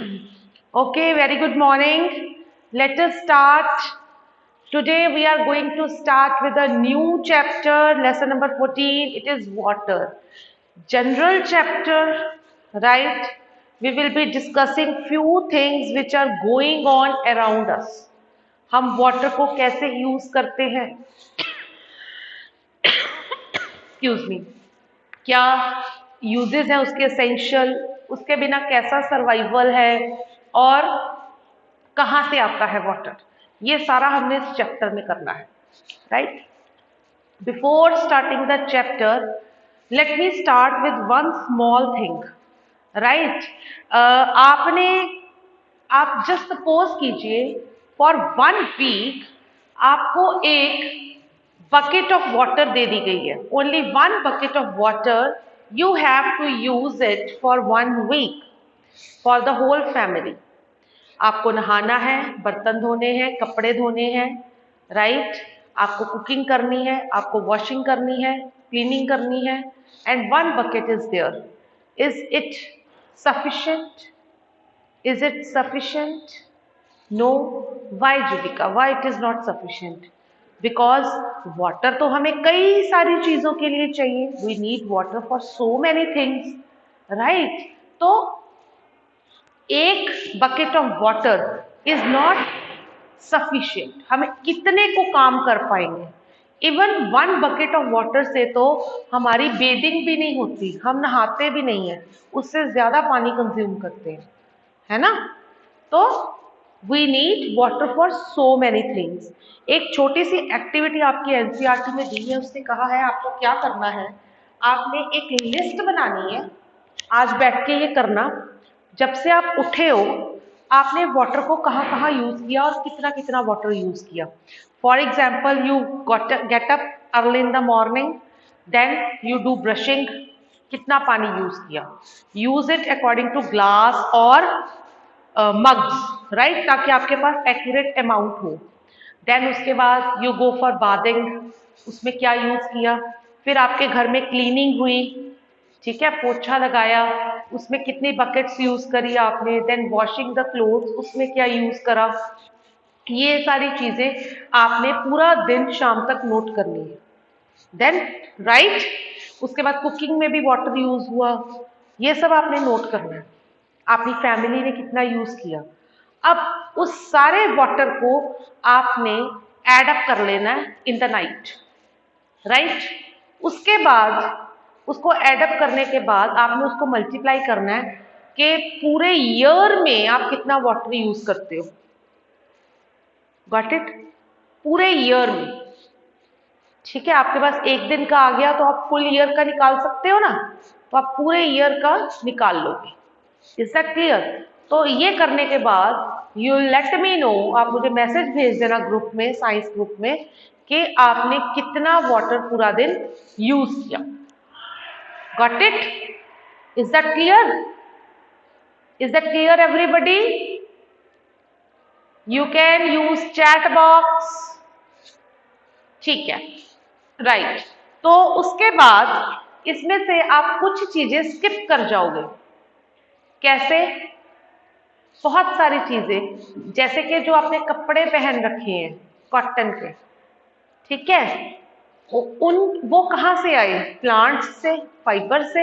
Okay, very good morning. Let us start. Today we are going to start with a new chapter, lesson number 14. It is water. General chapter, right? We will be discussing few things which are going on around us. हम water को कैसे use करते हैं, excuse me, क्या uses है उसके essential, उसके बिना कैसा सर्वाइवल है और कहाँ से आता है वाटर, ये सारा हमने इस चैप्टर में करना है, right. Before starting the chapter let me start with one small thing, right. आप जस्ट सपोज कीजिए फॉर 1 वीक आपको एक बकेट ऑफ वाटर दे दी गई है, only 1 bucket of water, you have to use it for 1 week for the whole family. आपको नहाना है, बर्तन धोने हैं, कपड़े धोने हैं, राइट। आपको कुकिंग करनी है, आपको वॉशिंग करनी है, क्लीनिंग करनी है, and 1 bucket is there. Is it sufficient? Is it sufficient? No. Why Jubika, why it is not sufficient? Because water तो हमें कई सारी चीजों के लिए चाहिए। We need water for so many things, right. तो एक bucket of water is not sufficient. हम कितने को काम कर पाएंगे? इवन 1 बकेट ऑफ वाटर से तो हमारी बेदिंग भी नहीं होती, हम नहाते भी नहीं है, उससे ज्यादा पानी कंज्यूम करते हैं, है ना। तो we need water for so many things. एक छोटी सी एक्टिविटी आपकी एनसीईआरटी में दी है, उसने कहा है आपको क्या करना है, आपने एक लिस्ट बनानी है, आज बैठ के ये करना। जब से आप उठे हो आपने वाटर को कहाँ कहाँ यूज किया और कितना कितना वाटर यूज किया। For example, you get up early in the morning, then you do brushing, कितना पानी यूज किया। Use it according to glass और मग्स, राइट, ताकि आपके पास एक्यूरेट अमाउंट हो। देन उसके बाद यू गो फॉर बाथिंग, उसमें क्या यूज किया। फिर आपके घर में क्लीनिंग हुई, ठीक है, पोछा लगाया, उसमें कितनी बकेट्स यूज करी आपने। देन वॉशिंग द क्लोथ्स, उसमें क्या यूज करा। ये सारी चीजें आपने पूरा दिन शाम तक नोट करनी है। देन राइट, उसके बाद कुकिंग में भी वाटर यूज हुआ, ये सब आपने नोट करना है। आपकी फैमिली ने कितना यूज किया। अब उस सारे वाटर को आपने एड अप कर लेना है इन द नाइट, राइट। उसके बाद उसको एडअप करने के बाद आपने उसको मल्टीप्लाई करना है कि पूरे ईयर में आप कितना वाटर यूज करते हो। Got it? पूरे ईयर में, ठीक है। आपके पास एक दिन का आ गया तो आप फुल ईयर का निकाल सकते हो ना, तो आप पूरे ईयर का निकाल लोगे। Is that clear? तो ये करने के बाद यू लेट मी नो, आप मुझे मैसेज भेज देना ग्रुप में, साइंस ग्रुप में, कि आपने कितना वाटर पूरा दिन यूज किया। Got it? Is that clear? Is that clear everybody? You can use chat box. ठीक है, राइट। तो उसके बाद इसमें से आप कुछ चीजें स्किप कर जाओगे। कैसे? बहुत सारी चीजें, जैसे कि जो आपने कपड़े पहन रखे हैं कॉटन के, ठीक है, वो कहाँ से आए? प्लांट्स से, फाइबर से,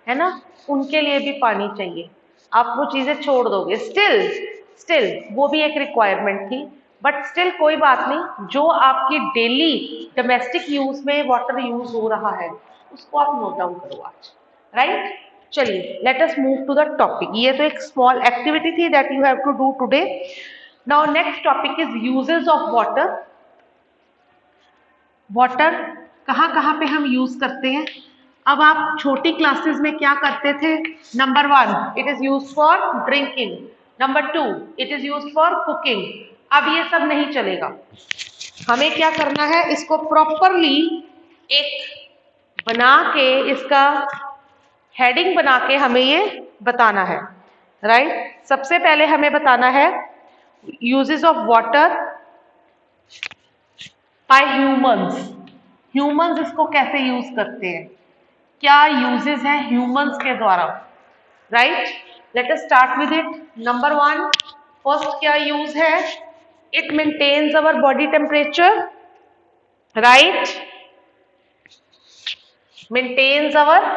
है ना। उनके लिए भी पानी चाहिए, आप वो चीजें छोड़ दोगे। स्टिल वो भी एक रिक्वायरमेंट थी, बट स्टिल कोई बात नहीं। जो आपकी डेली डोमेस्टिक यूज में वाटर यूज हो रहा है उसको आप नोट डाउन करो आज, राइट। चलिए, let us move to the topic. ये तो एक स्मॉल एक्टिविटी थी that you have to do today. Now next topic is uses of water. Water कहाँ कहाँ पे हम यूज करते हैं। अब आप छोटी क्लासेस में क्या करते थे? Number 1, it is use for drinking. Number 2, it is use for cooking. अब ये सब नहीं चलेगा। हमें क्या करना है, इसको प्रॉपरली एक बना के, इसका हेडिंग बना के हमें ये बताना है, राइट। सबसे पहले हमें बताना है uses of water bye humans. Humans इसको कैसे यूज करते हैं, क्या यूजेस हैं ह्यूमंस के द्वारा, right. Let us start with it. Number one, first क्या यूज है? It maintains our body temperature, right, maintains our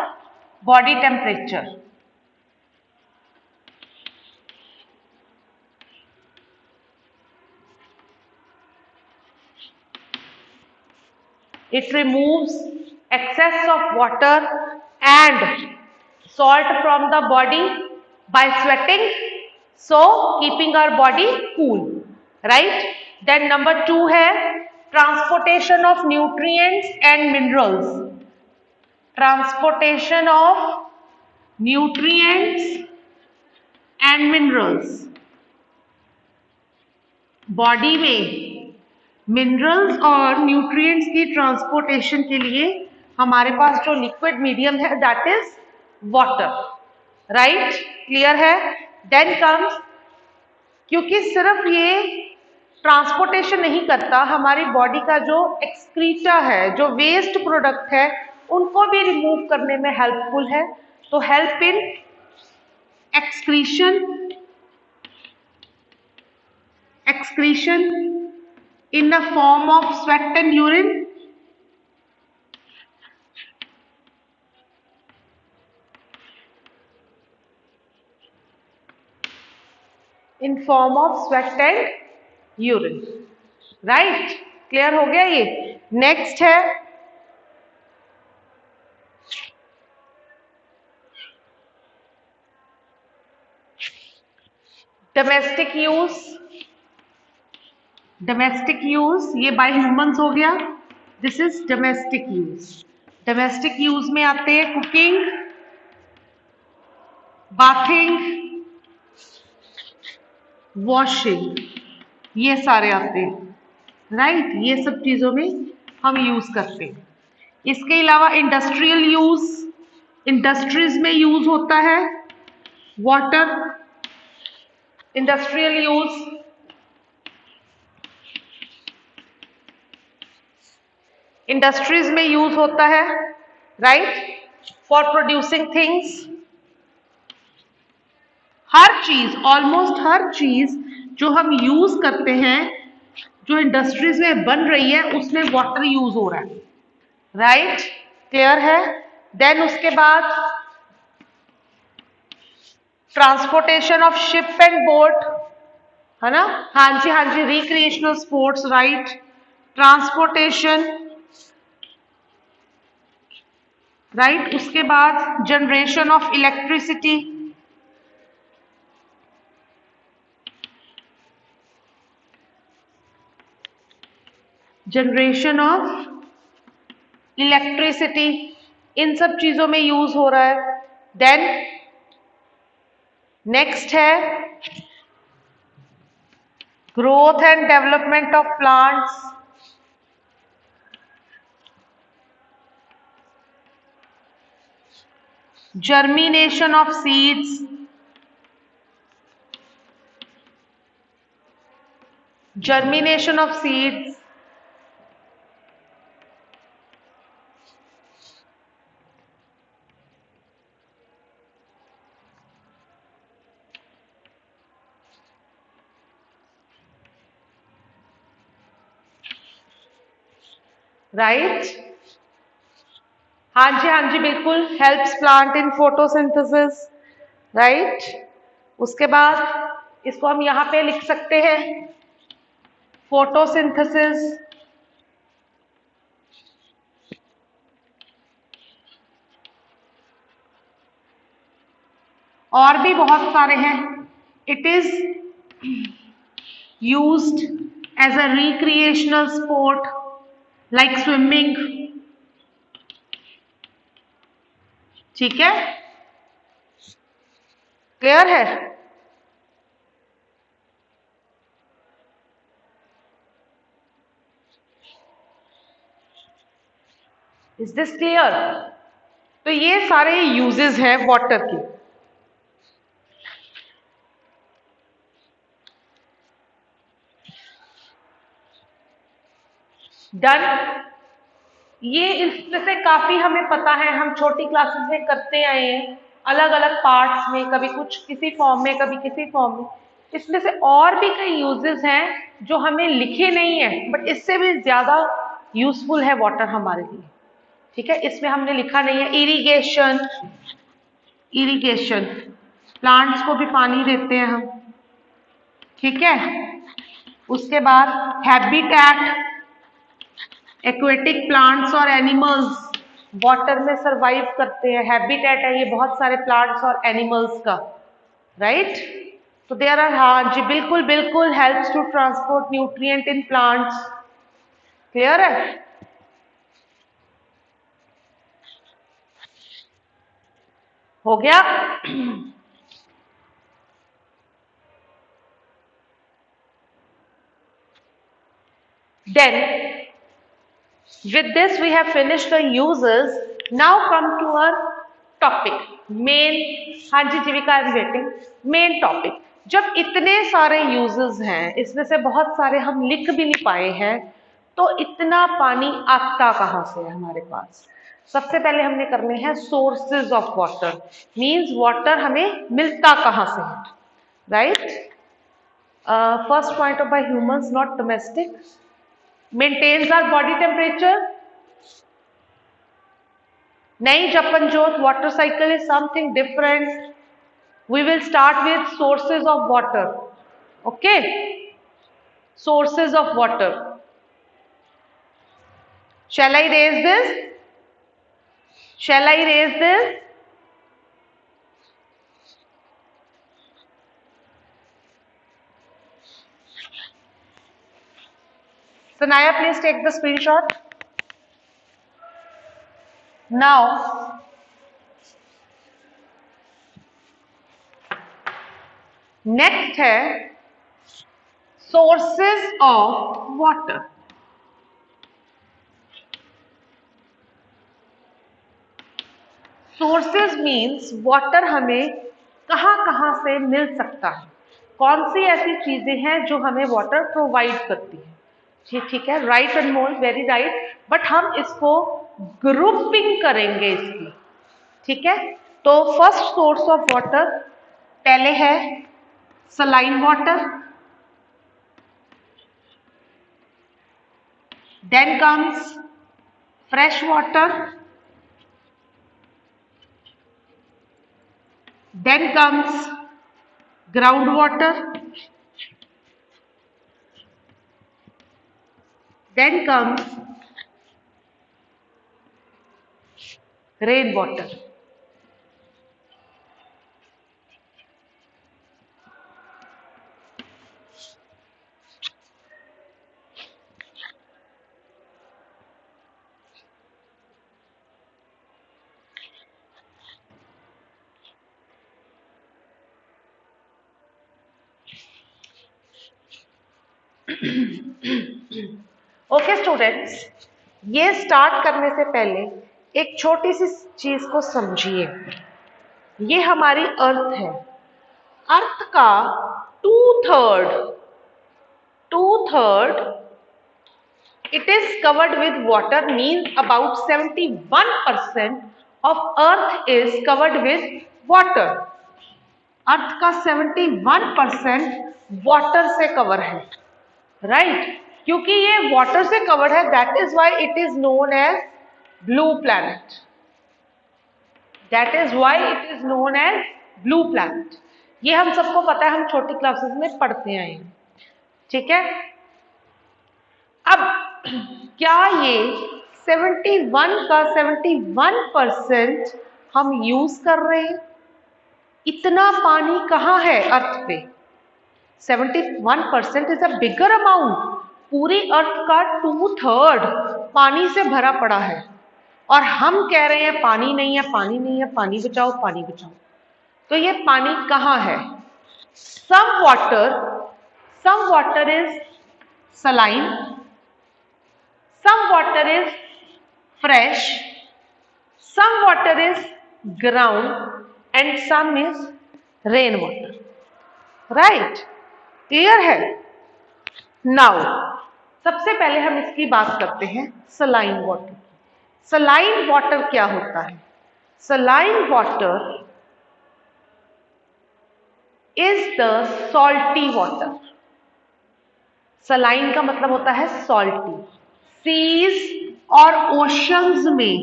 body temperature. It removes excess of water and salt from the body by sweating, so keeping our body cool, right? Then number two है transportation of nutrients and minerals. Transportation of nutrients and minerals. Body में minerals और nutrients की transportation के लिए हमारे पास जो liquid medium है that is water, right, clear है. देन कम्स, क्योंकि सिर्फ ये ट्रांसपोर्टेशन नहीं करता, हमारी बॉडी का जो एक्सक्रीटा है, जो वेस्ट प्रोडक्ट है, उनको भी रिमूव करने में हेल्पफुल है. तो help in excretion in the form of sweat and urine, in form of sweat and urine, right? Clear हो गया ये. नेक्स्ट है डोमेस्टिक यूज. डोमेस्टिक यूज ये बाय ह्यूमंस हो गया. This is domestic use. Domestic use में आते हैं कुकिंग, बाथिंग, वॉशिंग, ये सारे आते हैं, राइट. ये सब चीजों में हम यूज करते हैं. इसके अलावा इंडस्ट्रियल यूज, इंडस्ट्रीज में यूज होता है वाटर. इंडस्ट्रियल यूज, इंडस्ट्रीज में यूज होता है, राइट, फॉर प्रोड्यूसिंग थिंग्स. हर चीज, ऑलमोस्ट हर चीज जो हम यूज करते हैं, जो इंडस्ट्रीज में बन रही है, उसमें वाटर यूज हो रहा है, राइट, क्लियर है. देन उसके बाद transportation of ship and boat, है ना. हाँ जी, recreational sports, right. Transportation, right. उसके बाद generation of electricity, generation of electricity, इन सब चीजों में यूज हो रहा है. देन नेक्स्ट है growth and development of plants, germination of seeds, germination of seeds, right. हाँ जी बिल्कुल, helps plant in photosynthesis, right. उसके बाद इसको हम यहाँ पे लिख सकते हैं फोटोसिंथेसिस. और भी बहुत सारे हैं. It is used as a recreational sport like swimming, ठीक है, क्लियर है. Is this clear? तो ये सारे यूजेस हैं वाटर के. डन. ये इसमें से काफी हमें पता है, हम छोटी क्लासेस में करते आए हैं. अलग अलग पार्ट्स में, कभी कुछ किसी फॉर्म में, कभी किसी फॉर्म में। इसमें से और भी कई यूजेस हैं जो हमें लिखे नहीं है, बट इससे भी ज्यादा यूजफुल है वाटर हमारे लिए। ठीक है, इसमें हमने लिखा नहीं है। इरिगेशन, इरिगेशन, प्लांट्स को भी पानी देते हैं हम। ठीक है, उसके बाद हैबिटेट, एक्वेटिक प्लांट्स और एनिमल्स वाटर में सरवाइव करते हैं। हैबिटेट है ये बहुत सारे प्लांट्स और एनिमल्स का, राइट। तो देयर आर, हाँ जी बिल्कुल बिल्कुल, helps to transport nutrient in plants. Clear है? हो गया? Then with this we have finished the uses. Now come to our topic, main. हाँ जी Jeevika, I am waiting. Main topic, जब इतने सारे यूजेस हैं, इसमें से बहुत सारे हम लिख भी नहीं पाए हैं, तो इतना पानी आता कहाँ से है हमारे पास? सबसे पहले हमने करने हैं sources of water, means water हमें मिलता कहाँ से है, right. First point of bye humans, not domestic, maintains our body temperature. नहीं Japanjot, water cycle is something different. We will start with sources of water. Okay, sources of water. Shall I raise this? Shall I raise this? Sanaya, please take the screenshot. Now, next है sources of water. Sources means water हमें कहाँ कहाँ से मिल सकता है, कौन सी ऐसी चीजें हैं जो हमें वाटर प्रोवाइड करती है। ठीक है, right Anmol, very right. But हम इसको ग्रुपिंग करेंगे इसकी। ठीक है, तो फर्स्ट सोर्स ऑफ वाटर पहले है saline water, then comes fresh water, then comes groundwater, then comes rainwater. Okay students, ये स्टार्ट करने से पहले एक छोटी सी चीज को समझिए। ये हमारी अर्थ है, अर्थ का two third it is covered with water, means about 71% of earth is covered with water. अर्थ का 71% वाटर से कवर है, राइट। क्योंकि ये वाटर से कवर है, that is why it is known as blue planet, that is why it is known as blue planet. ये हम सबको पता है, हम छोटी क्लासेस में पढ़ते आए हैं। ठीक है, अब क्या ये 71 का 71% हम यूज कर रहे हैं? इतना पानी कहाँ है अर्थ पे? 71% इज अ बिगर अमाउंट। पूरी अर्थ का 2/3 पानी से भरा पड़ा है, और हम कह रहे हैं पानी नहीं है, पानी नहीं है, पानी बचाओ, पानी बचाओ। तो ये पानी कहाँ है? Some water is saline, some water is fresh, some water is ground and some is rain water, right? clear है? now सबसे पहले हम इसकी बात करते हैं सलाइन वाटर। सलाइन वाटर क्या होता है? Saline water is the salty water. Saline का मतलब होता है सॉल्टी। सीज और ओशंस में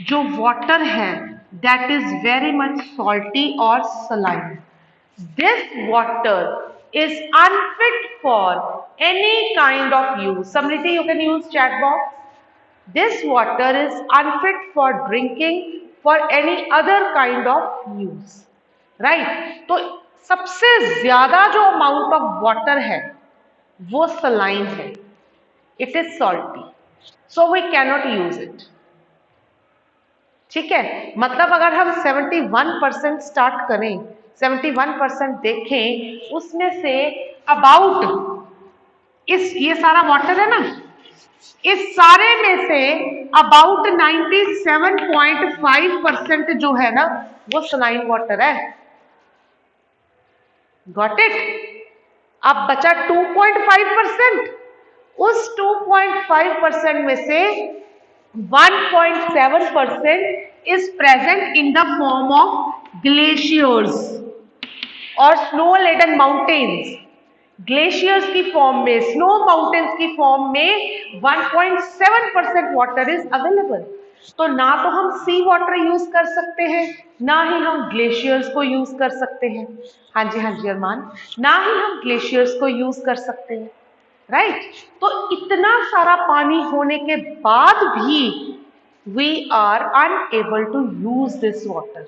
जो वाटर है that is very much salty और saline. This water is unfit for any kind of use. Samriddhi, you can use chat box. This water is unfit for drinking for any other kind of use. Right, तो सबसे ज्यादा जो amount of water है वो saline है। It is salty, so we cannot use it. ठीक है, मतलब अगर हम 71% स्टार्ट करें, 71% देखें, उसमें से अबाउट ये सारा वाटर है ना, इस सारे में से अबाउट 97.5% जो है ना वो सलाइन वाटर है। Got it? अब बचा 2.5%। उस 2.5% में से 1.7% is present in the form of glaciers और स्नो लेडन माउंटेन्स। ग्लेशियर्स की फॉर्म में, स्नो माउंटेन्स की फॉर्म में 1.7% वाटर इज अवेलेबल। तो ना तो हम सी वाटर यूज कर सकते हैं, ना ही हम ग्लेशियर्स को यूज कर सकते हैं। हाँ जी, हाँ जी अरमान, ना ही हम ग्लेशियर्स को यूज कर सकते हैं। राइट, तो इतना सारा पानी होने के बाद भी we are unable to use this water.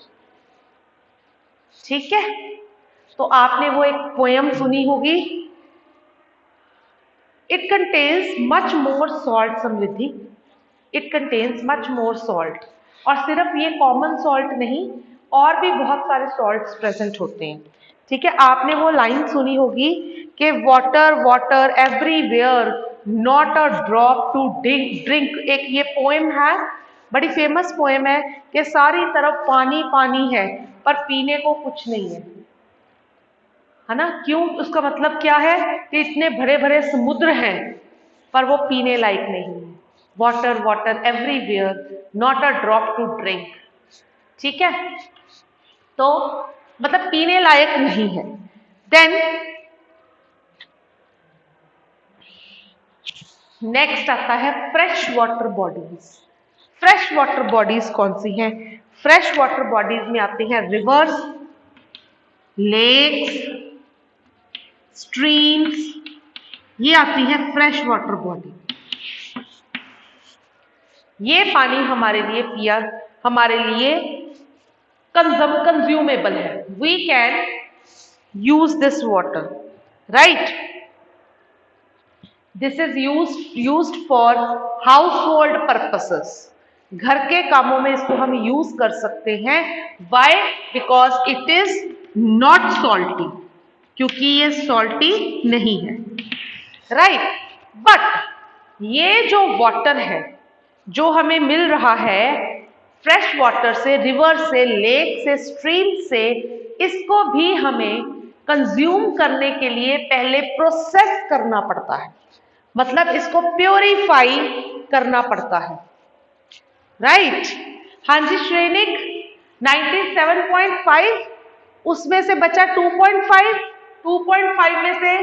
ठीक है, तो आपने वो एक पोयम सुनी होगी, it contains much more salt. Samriddhi, it contains much more salt. और सिर्फ ये कॉमन सॉल्ट नहीं, और भी बहुत सारे सॉल्ट्स प्रेजेंट होते हैं। ठीक है, आपने वो लाइन सुनी होगी कि water water everywhere, not a drop to drink. एक ये पोएम है, बड़ी फेमस पोएम है कि सारी तरफ पानी पानी है पर पीने को कुछ नहीं है ना? क्यों? उसका मतलब क्या है कि इतने बड़े बड़े समुद्र हैं पर वो पीने लायक नहीं है। Water water everywhere, not a drop to drink. ठीक है, तो मतलब पीने लायक नहीं है। देन नेक्स्ट आता है fresh water bodies. Fresh water bodies कौन सी हैं? फ्रेश वाटर बॉडीज में आती हैं रिवर्स, लेक्स, स्ट्रीम्स, ये आती है फ्रेश वाटर बॉडी। ये पानी हमारे लिए पिया, हमारे लिए कंज्यूमेबल है। We can use this water, right? This is used for household purposes. घर के कामों में इसको हम यूज कर सकते हैं। Why? Because it is not salty, क्योंकि ये सॉल्टी नहीं है। राइट, बट ये जो वाटर है जो हमें मिल रहा है फ्रेश वाटर से, रिवर से, लेक से, स्ट्रीम से, इसको भी हमें कंज्यूम करने के लिए पहले प्रोसेस करना पड़ता है। मतलब इसको प्योरीफाई करना पड़ता है। राइट? हाँ जी श्रेनिक, 97.5 उसमें से बचा 2.5, 2.5 में से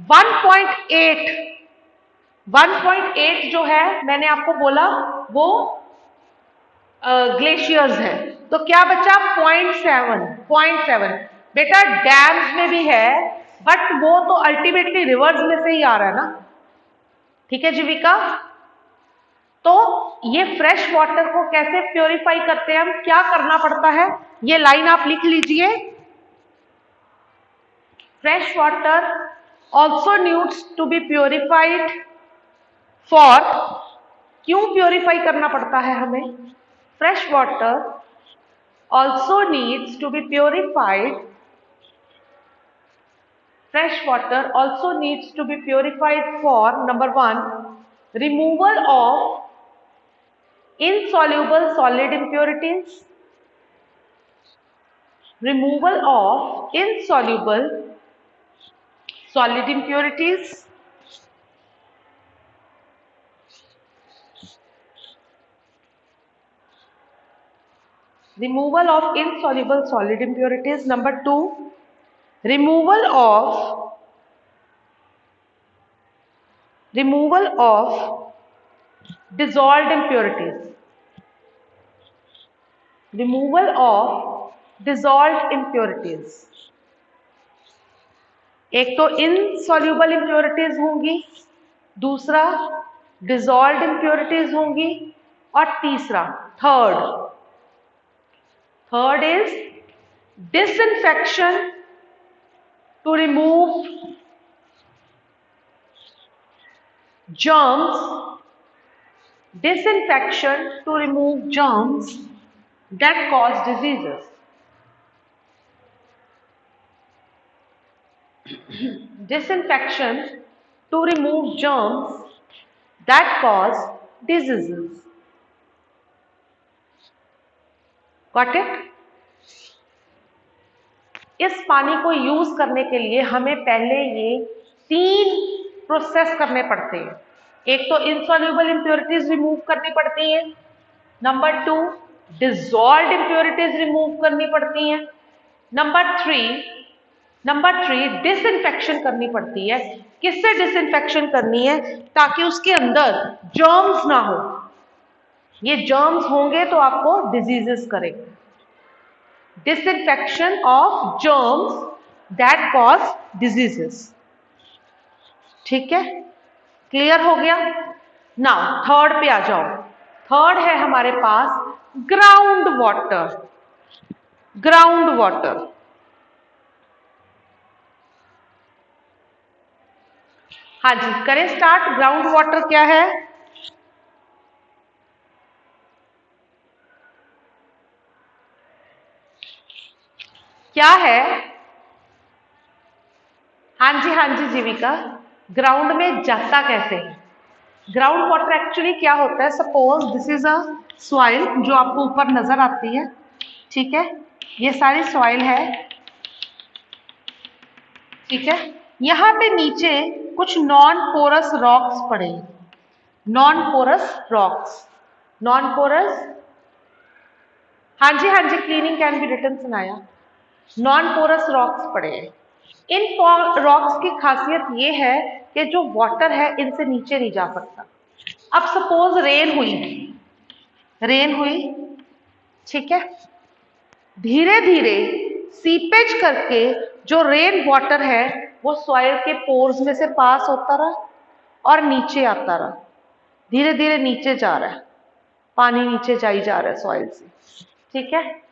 1.8, 1.8 जो है मैंने आपको बोला वो ग्लेशियर्स है। तो क्या बचा? 0.7, 0.7। बेटा डैम्स में भी है बट वो तो अल्टीमेटली रिवर्स में से ही आ रहा है ना। ठीक है जीविका, तो ये फ्रेश वाटर को कैसे प्योरीफाई करते हैं हम, क्या करना पड़ता है, ये लाइन आप लिख लीजिए। Fresh water also needs to be purified for, क्यों प्योरीफाई करना पड़ता है हमें? Fresh water also needs to be purified, fresh water also needs to be purified for number 1, removal of insoluble solid impurities, removal of insoluble solid impurities, removal of insoluble solid impurities, number 2, removal of dissolved impurities, removal of dissolved impurities. एक तो insoluble impurities होंगी, दूसरा dissolved impurities होंगी, और तीसरा third is disinfection to remove germs, disinfection to remove germs that cause diseases. Disinfection to remove germs that cause diseases. Got it? इस पानी को यूज करने के लिए हमें पहले ये 3 प्रोसेस करने पड़ते हैं। एक तो इनसॉल्युबल इंप्योरिटीज रिमूव करनी पड़ती हैं, नंबर 2 डिसॉल्व्ड इंप्योरिटीज रिमूव करनी पड़ती हैं, नंबर 3 डिसइंफेक्शन करनी पड़ती है। किससे डिसइंफेक्शन करनी है? ताकि उसके अंदर जर्म्स ना हो। ये जर्म्स होंगे तो आपको डिजीजेस करेंगे। Disinfection of germs that cause diseases. ठीक है, क्लियर हो गया? नाउ थर्ड पे आ जाओ। थर्ड है हमारे पास ग्राउंड वाटर। ग्राउंड वाटर, हाँ जी, करें स्टार्ट। ग्राउंड वाटर क्या है? क्या है? हाँ जी जीविका, ग्राउंड में जाता कैसे है? ग्राउंड वाटर एक्चुअली क्या होता है? Suppose this is a soil जो आपको ऊपर नजर आती है, ठीक है, ये सारी सॉइल है, ठीक है। यहाँ पे नीचे कुछ नॉन पोरस रॉक्स पड़े, non porous rocks, non porous, हाँ जी क्लीनिंग कैन बी रिटन सुनाया। नॉन पोरस रॉक्स पड़े हैं। इन रॉक्स की खासियत ये है कि जो वाटर है इनसे नीचे नहीं जा सकता। अब सपोज रेन हुई, ठीक है, धीरे धीरे सीपेज करके जो रेन वाटर है वो सॉइल के पोर्स में से पास होता रहा और नीचे आता रहा, धीरे धीरे नीचे जा रहा है, पानी नीचे जा ही जा रहा है सॉइल से, ठीक है।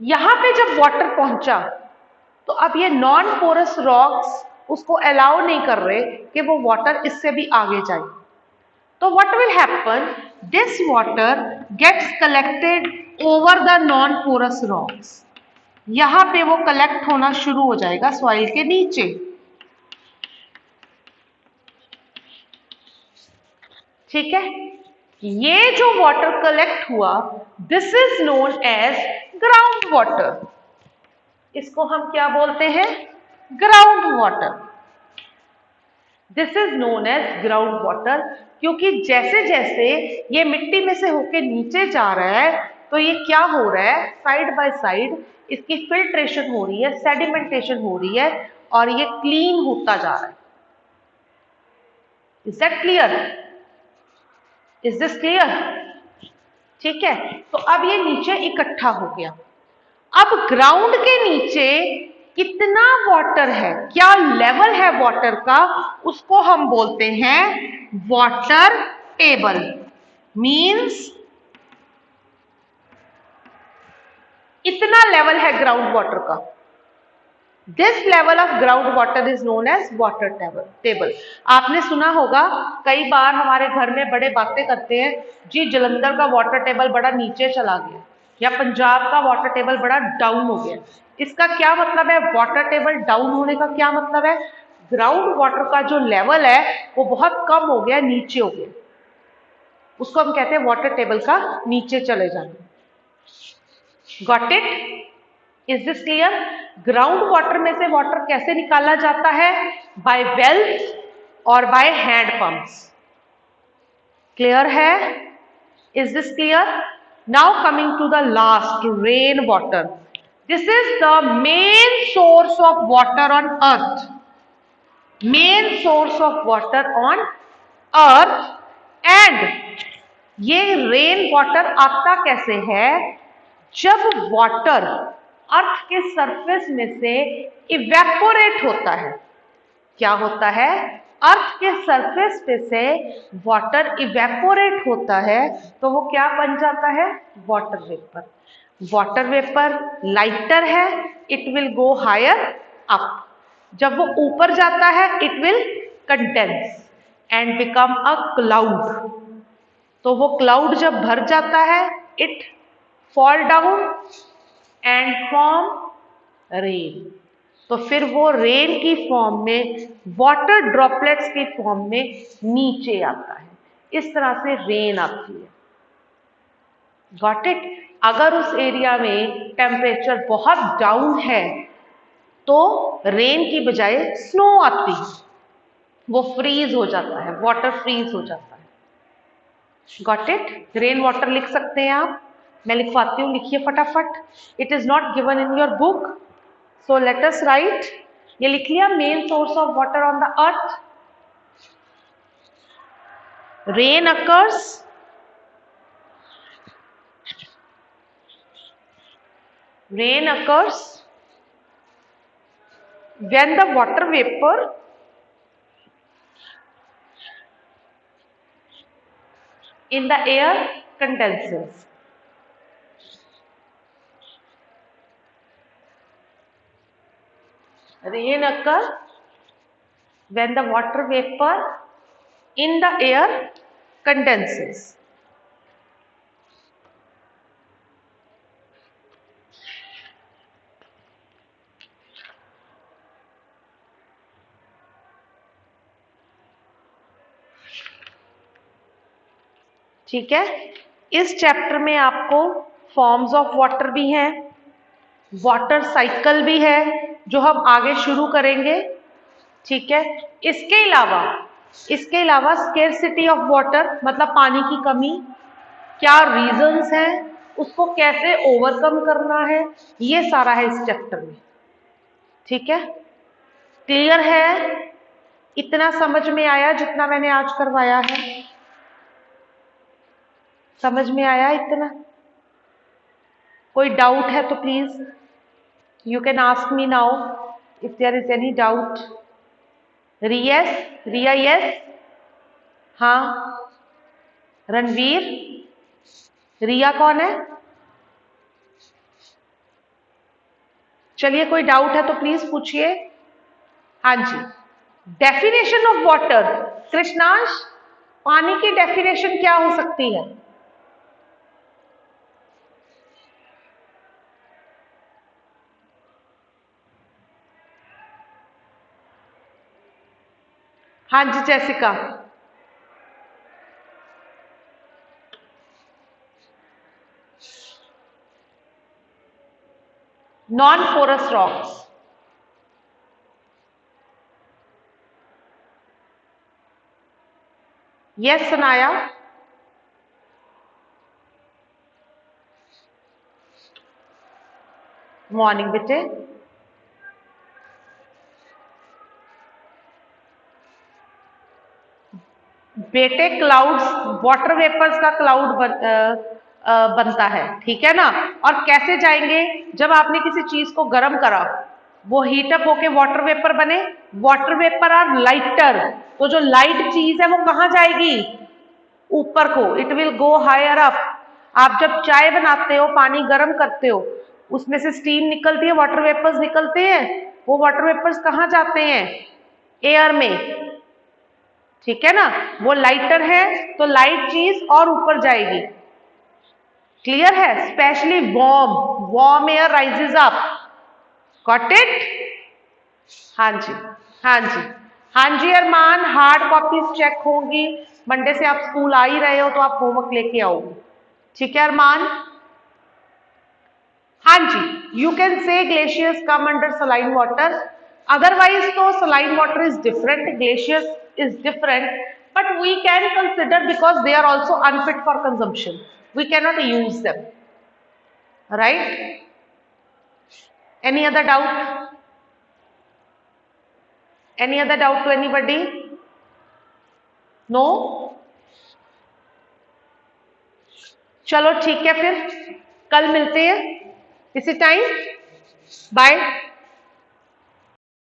यहां पे जब वाटर पहुंचा तो अब ये नॉन पोरस रॉक्स उसको अलाउ नहीं कर रहे कि वो वाटर इससे भी आगे जाए। तो what will happen, this water gets collected over the non porous rocks. यहां पे वो कलेक्ट होना शुरू हो जाएगा सॉइल के नीचे, ठीक है। ये जो वाटर कलेक्ट हुआ this is known as ground water. इसको हम क्या बोलते हैं? Ground water. This is known as ground water, क्योंकि जैसे जैसे ये मिट्टी में से होके नीचे जा रहा है तो ये क्या हो रहा है, साइड बाय साइड इसकी फिल्ट्रेशन हो रही है, सेडिमेंटेशन हो रही है और ये क्लीन होता जा रहा है। Is that clear? Is this clear? ठीक है, तो अब ये नीचे इकट्ठा हो गया। अब ग्राउंड के नीचे कितना वाटर है, क्या लेवल है वाटर का, उसको हम बोलते हैं वाटर टेबल। मीन्स इतना लेवल है ग्राउंड वाटर का। This level of ground water is known as water table. आपने सुना होगा कई बार हमारे घर में बड़े बातें करते हैं, जी जलंधर का वाटर टेबल बड़ा नीचे चला गया या पंजाब का वाटर टेबल बड़ा डाउन हो गया। इसका क्या मतलब है? वाटर टेबल डाउन होने का क्या मतलब है? ग्राउंड वाटर का जो लेवल है वो बहुत कम हो गया, नीचे हो गया, उसको हम कहते हैं वाटर टेबल का नीचे चले जाना। Got it? Is this clear? Ground water में से वाटर कैसे निकाला जाता है? बाय वेल्स और बाय हैंड पंप्स। क्लियर है? Is this clear? Now coming to the last, rain water. This is the main source of water on earth. Main source of water on earth. And ये rain water आता कैसे है? जब water अर्थ के surface में से evaporate होता है। क्या होता है? अर्थ के सरफेस पे से वाटर इवेपोरेट होता है तो वो क्या बन जाता है? Water vapour. Water vapour lighter है, it will go higher up. जब वो ऊपर जाता है it will condense and become a cloud. तो वो क्लाउड जब भर जाता है it fall down and form rain. तो फिर वो रेन की फॉर्म में, वाटर ड्रॉपलेट्स की फॉर्म में नीचे आता है। इस तरह से रेन आती है। Got it? अगर उस एरिया में टेम्परेचर बहुत डाउन है तो रेन की बजाय स्नो आती है, वो फ्रीज हो जाता है, वाटर फ्रीज हो जाता है। Got it? रेन वाटर लिख सकते हैं आप, मैं लिखवाती हूँ, लिखिए फटाफट। It is not given in your book, so let us right. ये लिख लिया, main source of water on the earth. Rain occurs when the water vapor in the air condenses. Rain occurs when the water vapor in the air condenses. ठीक है? इस chapter में आपको forms of water भी हैं, water cycle भी है जो हम आगे शुरू करेंगे। ठीक है? इसके अलावा स्केर्सिटी ऑफ वाटर मतलब पानी की कमी, क्या रीजंस हैं, उसको कैसे ओवरकम करना है, ये सारा है इस चैप्टर में। ठीक है? क्लियर है? इतना समझ में आया जितना मैंने आज करवाया है? समझ में आया इतना? कोई डाउट है तो please you can ask me now if there is any doubt. Riya yes? हाँ। रणवीर? रिया कौन है? चलिए, कोई डाउट है तो प्लीज पूछिए। हाँ जी। डेफिनेशन ऑफ वाटर, कृष्णांश, पानी की डेफिनेशन क्या हो सकती है? हाँ जी Jessica. Non porous rocks. Yes सुनाया। मॉर्निंग बेटे। बेटे क्लाउड्स, वाटर वेपर्स का क्लाउड बनता है, ठीक है ना? और कैसे जाएंगे? जब आपने किसी चीज को गर्म करा, वो हीटअप होके वाटर वेपर बने। वाटर वेपर आर लाइटर, तो जो लाइट चीज है वो कहाँ जाएगी? ऊपर को, it will go higher up. आप जब चाय बनाते हो, पानी गर्म करते हो, उसमें से स्टीम निकलती है, वाटर वेपर्स निकलते हैं। वो वाटर वेपर्स कहाँ जाते हैं? एयर में। ठीक है ना? वो लाइटर है तो लाइट चीज और ऊपर जाएगी। क्लियर है? Specially warm air rises up. Got it? हाँ जी, हाँ जी, हाँ जी। अरमान, हार्ड कॉपीज चेक होंगी। मंडे से आप स्कूल आ ही रहे हो तो आप होमवर्क लेके आओगे। ठीक है अरमान? हाँ जी, you can say glaciers come under saline water, otherwise तो saline water is different, glaciers is different, but we can consider because they are also unfit for consumption. We cannot use them, right? Any other doubt? Any other doubt to anybody? No? चलो ठीक है, फिर कल मिलते हैं इसी time. Bye.